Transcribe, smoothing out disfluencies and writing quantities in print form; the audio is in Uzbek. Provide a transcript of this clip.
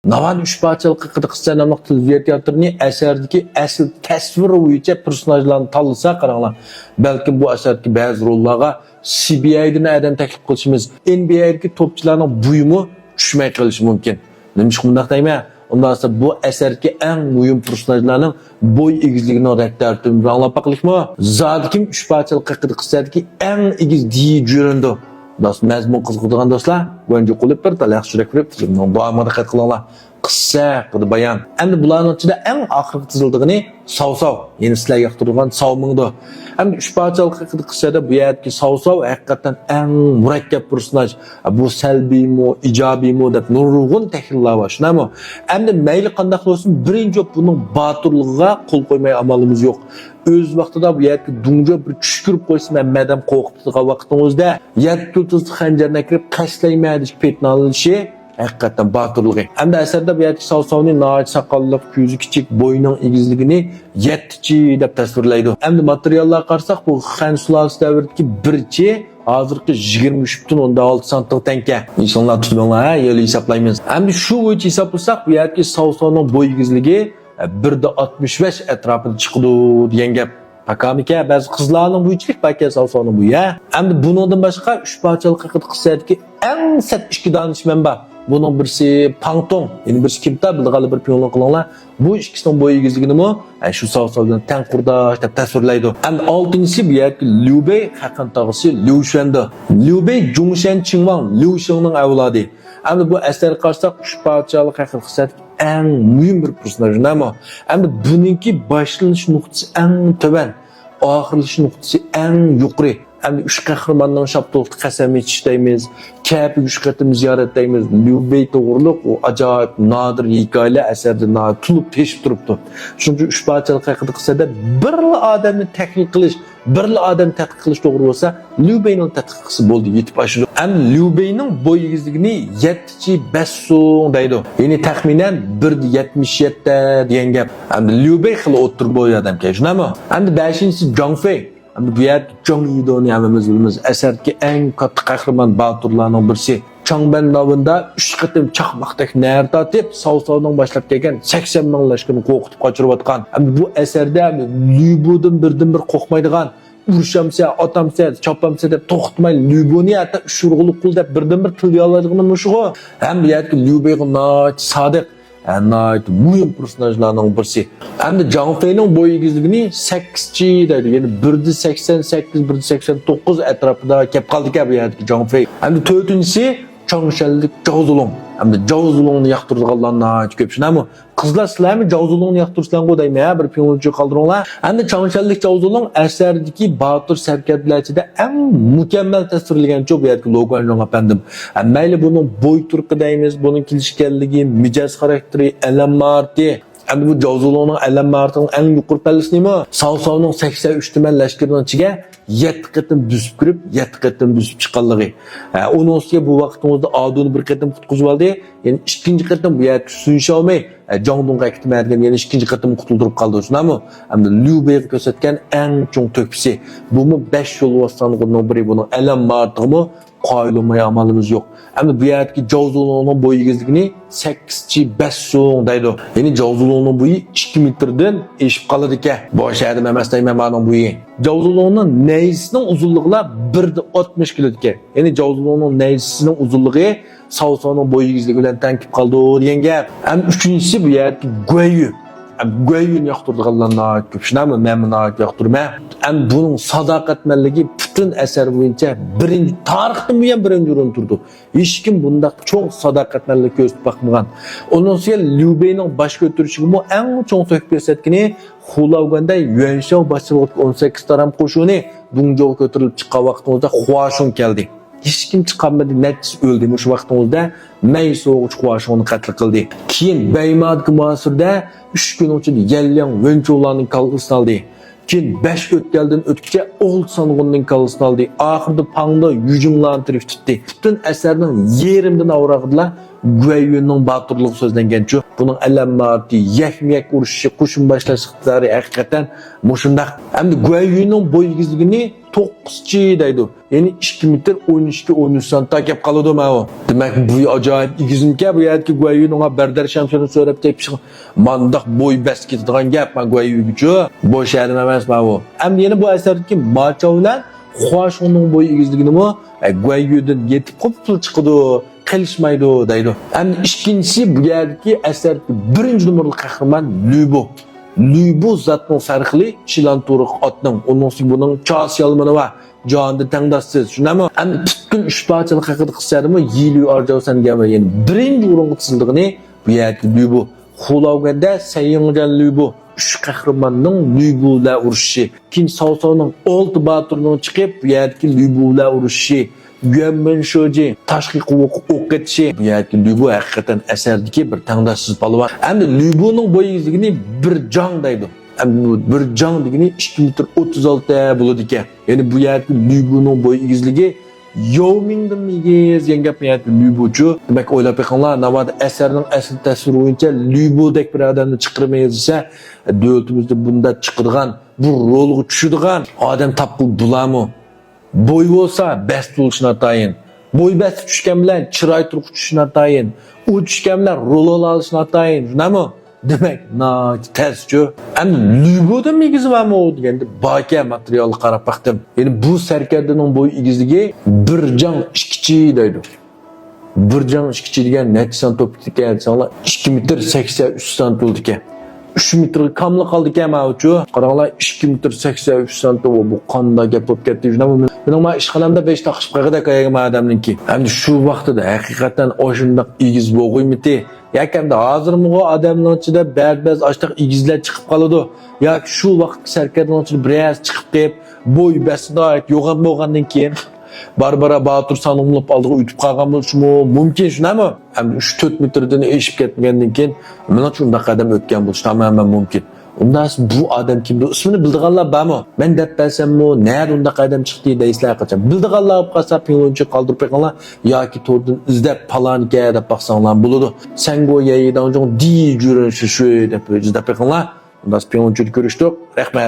Navan Üçparçalık Qıdıqistan namlıq televizyon teatrını əsərdəki əsl təsvir boyunca personajlarını tanlasa qaranglar. Bəlkə bu əsərdəki bəzi rollarga CBI'dən adam təklif qilishimiz, NBA'dagi topçularning buyumu tushmay qolishi mumkin. Nima shundaq deyman? Ondan sonra bu əsərdəki ən mühim personajlarning boy egizligini rəddərtimizni anlab baqlikmi? Zadim Üçparçalık Qıdıqistandagi ən egiz deyi jüründü. Dost mazmun qiziqadigan do'stlar, o'nji qilib bir tal yaxshi ko'rib, filmning davomini diqqat qilinglar. Qissa qildi bayon. Endi bularning ichida eng oxirgi tizildigini Savsav, yeni sizlarga yoqtirgan Savmingdi. Endi Üçparçalık qissada bu yerdagi Savsav haqiqatan eng murakkab personaj. Bu salbiymi, ijobiymi deb nurg'un tahlillar bor, shunami? Endi mayli qanday bo'lsin, birinchi buning botirligiga qo'l qo'ymay amalimiz yo'q. Öz vaqtida bu yerga dunjo bir tushkirib qo'ysa, men madam qo'rqib turgan vaqtingizda yetkultuz xanjarni kirib qashlayman deb petnalishi haqiqatan botirligi. Hamda asarda bu yerga Savsavning noat soqolli, ko'zi kichik, bo'yining egizligini 7chi deb tasvirlaydi. Hamda materiallarga qarasak, bu Xan sulolasi davridagi birchi hozirgi 23.6 santig tanka. İnsanlar tutunlar, ha, yo'l hisoblaymiz. Hamda shu bo'yicha hisoblasak, bu yerga Savsavning bo'y egizligi 1.65 atrofida chiqdi degan gap. Pakamika ba'zi qizlarning bo'yichilik pakka Savsavning bu ya. Endi bundan boshqa Üçparçalık qissadagi eng sat ikki donishmand bor. Bunun birisi Pangtong, yeni bir kimta bildiğalı bir piyonluq qilinglar. Bu ikkisining bo'y egizligini shu Savsavdan teng qurdash deb tasvirlaydi. Endi oltinchisi bu yerga Liu Bei haqin tog'isi Liu Shuan'di. Liu Bei Zhongshan Qingyang Liu Shengning avlodi. Endi bu asar qarasak Üçparçalık qissat eng mühim bir personaj nima? Endi buningki boshlanish nuqtasi eng to'ban, oxirlash nuqtasi eng yuqori. Endi üç qahramonning shapto'qti qasam ichishlaymiz, kapi üç qatim ziyoratlaymiz. Liu Bei to'g'riliq u ajoyib nodir hikoyalar asarda tulib teshib turibdi. Chunki Üçparçalık haqida qissada birla odamni tahlil qilish, birla odam tadqiq qilish to'g'ri bo'lsa, Liu Beining tadqiqisi bo'ldi, yetib oshdi. Endi Liu Beining bo'y egizligini 7chi Bassong deydi. Ya'ni taxminan 1.77 degan gap. Endi Liu Bei xil o'tir bo'y odam ekan, shunami? Endi 5-inchisi Zhang Fei. Bu yer Zhang Yidoni hammamiz bilamiz. Asardagi eng katta qahramon botirlarning birisi. Changban davında 3 qatim chaqmoqdek nar tatib, Savsavning boshlab kelgan 80 ming lashkarni qo'rqitib qochirayotgan. Bu asarda Liu Beidan birdan bir qo'rqmaydigan, urushamsa, otamsa, chopamsa deb to'xtatmay Liu hatta shurg'uli qul deb birdan bir tilga oladigan mushug'i. Ham bu yerga Liu Beiga sodiq anayt mühim personajlarning birisi. Endi Zhang Feining bo'y egizligini 8chi deydi. Ya'ni 1.88, 1.89 atrofida kelib qoldi ekan bu yerda Zhang Fei. Endi 4-inchisi Changshanlik Zhao Zulong. Endi Zhao Zulongni yoqtirganlarning ko'p shunami? Qizlar sizlarmi Zhao Zulongni yoqtirsanglar deyman, bir piyonchi qoldiringlar. Endi Changshanlik Zhao Zulong asardagi botir sarkardalar ichida eng mukammal tasvirlangan bu yerga Logan Zhong apandim. Mayli buning bo'y turqi deymiz, buning kelishganligi, mijoz xarakteri, alamarti. Endi bu Zhao Zulongning alamartining eng yuqori pallasi nima? Savsavning 83 tuman lashkarining ichiga 7 qatim buzib kirib, 7 qatim buzib chiqqanligi. Onun ustiga bu vaqtimizda Aduni bir qatim qutqizib oldi. Ya'ni ikkinchi qatim bu yerga suyish olmay, Zhangdongga ketmagan, ya'ni ikkinchi qatim qutuldirib qoldi, shunami? Endi Liu Bei ko'rsatgan eng chong to'pisi. Bumi 5 yo'l vostanning biri buning alamartimi? Qoyilmay amalimiz yo'q. Endi bu yerdagi Zhao Zulongning bo'y egizligini 8chi Bassong deydi. Ya'ni Zhao Zulongning bo'yi 2 metrdan eshib qoladi ekan. Bosh adim emas deyman mening bo'yi. Zhao Zulongning naysining uzunligi 1.60 kilo ekan. Ya'ni Zhao Zulongning naysining uzunligi Savsavning bo'y egizligi bilan teng kelib qoldi degan gap. Ham 3-inchisi bu yerdagi Guayu. Guayu'ni yoqtirganlarni ko'p shunami? Men yoqtirman. Ham buning sadoqatmanligi butun asar bo'yicha birinchi tarixda bu ham birinchi o'rinda turdi. Hech kim bunday cho'ng sadoqatmanlik ko'rsatib boqmagan. Ondan so'ng Liu Beining bosh ko'tarishiga bu eng cho'ng to'p ko'rsatgani Xulaoganda Yuanshao boshchiligida 18 taram qo'shini Dungzhouga ko'tarilib chiqqan vaqtimizda Huashun keldi. Hech kim chiqmadi, netis o'ldi. Shu vaqtimizda Mei so'g'ich Huashunni qatl qildi. Keyin Beymad Masirda 3 kun ichida Yelliang Wenchoularning kallasini oldi. Keyin 5 o'tkaldan o'tkicha Old Sangunning kallasini oldi. Oxirida Pangda Yujinglarni tirib tutdi. Butun asarning yerimdan avrag'dilar Güveyünün batırlığı sözlengen şu. Bunun alamatı, yekmek uruşu, kuşun başlaşıkları hakikaten muşundak. Hem de Güveyünün boy igizligini 9'çı deydi. Yani 2 metre 12-13 santim kep kalıdı mı o? Demek bu acayip igizimke bu yerdeki Güveyün ona Berdar Şamşar'ın söyleyip tepişik. Mandak boy besketi dıgan gap ma Güveyün gücü. Boy şehrin emez mi o? Hem yeni bu eserdeki maçavlar Xoş onun boy igizligini mi? Güveyün'den yetip kopul çıkıdı. Qilishmaydi deydi. Endi ikkinchisi bu yerdagi asardagi birinchi nomerli qahramon Lyubo. Lyubo zatning farqli Chilanto'riq otning, onun buning chas yalmani va jonida tangdoshsiz. Shunami? Endi butkul ishbachalik haqida qilsadimi, Yiliu Arjavsan gami, ya'ni birinchi o'ringa tizildigini bu yerdagi Lyubo. Xulovganda Sayingan Lyubo. 3 qahramonning Lyubolar urushi. Kin Sovsovning 6 baturining chiqib bu yerdagi Lyubolar urushi. Güvenmen şoji, tashqi o'qitishi. Bu yerki Lyubo haqiqatan asardagi bir tangdoshsiz palvon. Endi Lyuboning bo'y egizligini bir jang deydi. Endi bir jang degani 2 metr 36 bo'ladi ekan. Ya'ni bu yerki Lyuboning bo'y egizligi Yomingdan egiz yengap yerki Lyubochu. Demak o'ylab qo'yinglar, navada asarning asl tasviri bo'yicha Lyubodek bir odamni chiqirmaysiz desa, davlatimizda bunda chiqirgan, bu rolga tushadigan odam tapqil bularmi? Boy bo'lsa bast bo'lishini atayin. Boy bast tushgan bilan chiroy turib tushishini atayin. U tushgan bilan rol olishini atayin. Shunami? Demak, ters-ku. Endi Lyuboda egizi bormi u deganda boka materialni qarab baxtim. Ya'ni bu sarkardaning bo'y egizligi bir jang ishkichi deydi. Bir jang ishkichi degan necha sant ekan desanglar 2 metr 83 sant bo'ldi ekan. 3 metr kamli qoldi ekan mavju. Qaranglar 2 metr 83 sant bu qanday gap bo'lib ketdi. Mening ma ishxonamda 5 ta qishib qag'ida qo'ygan odamniki. Endi shu vaqtida haqiqatan o'shundoq egiz bo'g'imiti. Yakanda hozirmi o odamning ichida ba'zi ashtiq egizlar chiqib qoladi. Yoki shu vaqt sarkarning ichida biroz chiqib qolib, bo'y basida yo'g'on bo'lgandan keyin Barbara Batur sanımlab aldığı ütüp qalğan bo'lishimi mumkin, shunami? Ham 3-4 metrdan eshib ketgandan keyin mana shunday qadam o'tgan bo'lishi tamamen mumkin. Unda bu odam kimdir? Ismini bildiganlar bormi? Men deb bersammi, nada unda qadam chiqdi deysizlar qachon. Bildiganlar olib qolsa pinonchi qoldirib qo'yganlar yoki to'rdan izlab palonga deb baqsanglar bo'ladi. Sen go'yayidan jo'ng di juran shu deb izlab qo'yganlar. Unda pinonchi ko'rishdik. Rahmat.